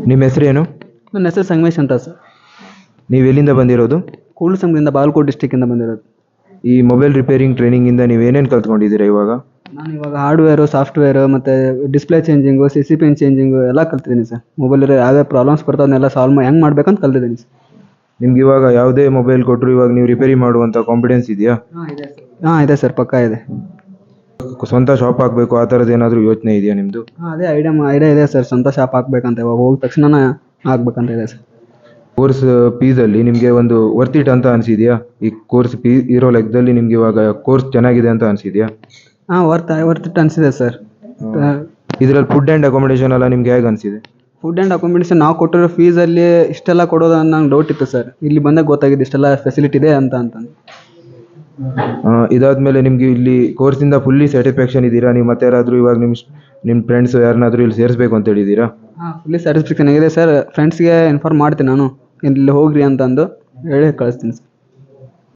ನಿಮ್ಮ ಹೆಸರೇನು? ನನ್ನ ಹೆಸರು ಸಂಗಮೇಶ್ ಅಂತ ಸರ್. ನೀವು ಎಲ್ಲಿಂದ ಬಂದಿರೋದು? ಕೂಡಲ ಸಂಘದಿಂದ ಬಾಗಲಕೋಟೆ ಡಿಸ್ಟಿಕ್ಕಿಂದ ಬಂದಿರೋದು. ಈ ಮೊಬೈಲ್ ರಿಪೇರಿಂಗ್ ಟ್ರೈನಿಂಗಿಂದ ನೀವು ಏನೇನು ಕಲ್ತ್ಕೊಂಡಿದ್ದೀರಾ ಇವಾಗ? ನಾನು ಇವಾಗ ಹಾರ್ಡ್ವೇರು, ಸಾಫ್ಟ್ವೇರು ಮತ್ತು display changing, CC pin changing ಎಲ್ಲ ಕಲ್ತಿದ್ದೀನಿ ಸರ್. ಮೊಬೈಲಲ್ಲಿ ಯಾವ್ಯಾವ ಪ್ರಾಬ್ಲಮ್ಸ್ ಬರ್ತಾವನ್ನೆಲ್ಲ ಸಾಲ್ವ್ ಹೆಂಗೆ ಮಾಡ್ಬೇಕಂತ ಕಲ್ತಿದ್ದೀನಿ ಸರ್. ನಿಮ್ಗೆ ಇವಾಗ ಯಾವುದೇ ಮೊಬೈಲ್ ಕೊಟ್ಟರು ಇವಾಗ ನೀವು ರಿಪೇರಿ ಮಾಡುವಂಥ ಕಾನ್ಫಿಡೆನ್ಸ್ ಇದೆಯಾ? ಇದೆ ಸರ್, ಪಕ್ಕಾ ಇದೆ. ಸ್ವಂತ ಶಾಪ್ ಹಾಕಬೇಕು ಆ ಥರದ್ದು ಏನಾದರೂ ಯೋಚನೆ ಇದೆಯಾ ನಿಮ್ಮದು? ಅದೇ ಐಡಿಯಾ ಇದೆ ಸರ್, ಸ್ವಂತ ಶಾಪ್ ಹಾಕ್ಬೇಕಂತ. ಇವಾಗ ಹೋಗಿದ ತಕ್ಷಣ ಹಾಕ್ಬೇಕಂತ ಇದೆ ಸರ್. ಕೋರ್ಸ್ ಫೀಸಲ್ಲಿ ನಿಮಗೆ ಒಂದು ವರ್ತ್ ಇಟ್ ಅಂತ ಅನಿಸಿದೆಯಾ? ಈ ಕೋರ್ಸ್ ಫೀ ಇರೋ ಲೆಕ್ಕದಲ್ಲಿ ನಿಮ್ಗೆ ಇವಾಗ ಕೋರ್ಸ್ ಚೆನ್ನಾಗಿದೆ ಅಂತ ಅನಿಸಿದೆಯಾ? ವರ್ತ್ ಇಟ್ ಅನಿಸಿದೆ ಸರ್. ಇದರಲ್ಲಿ ಫುಡ್ ಆ್ಯಂಡ್ ಅಕೊಮಿಡೇಷನ್ ಎಲ್ಲ ನಿಮ್ಗೆ ಹೇಗೆ ಅನಿಸಿದೆ? ಫುಡ್ ಆ್ಯಂಡ್ ಅಕೊಮಿಡೇಷನ್ ನಾವು ಕೊಟ್ಟಿರೋ ಫೀಸಲ್ಲಿ ಇಷ್ಟೆಲ್ಲ ಕೊಡೋದು ನಂಗೆ ಡೌಟ್ ಇತ್ತು ಸರ್. ಇಲ್ಲಿ ಬಂದಾಗ ಗೊತ್ತಾಗಿದೆ ಇಷ್ಟೆಲ್ಲ ಫೆಸಿಲಿಟಿ ಇದೆ ಅಂತಂದು. ಇದಾದಮೇಲೆ ನಿಮಗೆ ಇಲ್ಲಿ ಕೋರ್ಸಿಂದ ಫುಲ್ಲಿ ಸ್ಯಾಟಿಸ್ಫ್ಯಾಕ್ಷನ್ ಇದ್ದೀರಾ? ನೀವು ಮತ್ತೆ ಯಾರಾದರೂ ಇವಾಗ ನಿಮ್ಮ ಫ್ರೆಂಡ್ಸ್ ಯಾರನ್ನಾದರೂ ಇಲ್ಲಿ ಸೇರಿಸ್ಬೇಕು ಅಂತ ಹೇಳಿದ್ದೀರಾ? ಫುಲ್ಲಿ ಸ್ಯಾಟಿಸ್ಫ್ಯಾಕ್ಷನ್ ಆಗಿದೆ ಸರ್. ಫ್ರೆಂಡ್ಸ್ಗೆ ಇನ್ಫಾರ್ಮ್ ಮಾಡ್ತೀನಿ ನಾನು, ಇಲ್ಲಿ ಹೋಗ್ರಿ ಅಂತಂದು ಹೇಳಿ ಕಳಿಸ್ತೀನಿ ಸರ್.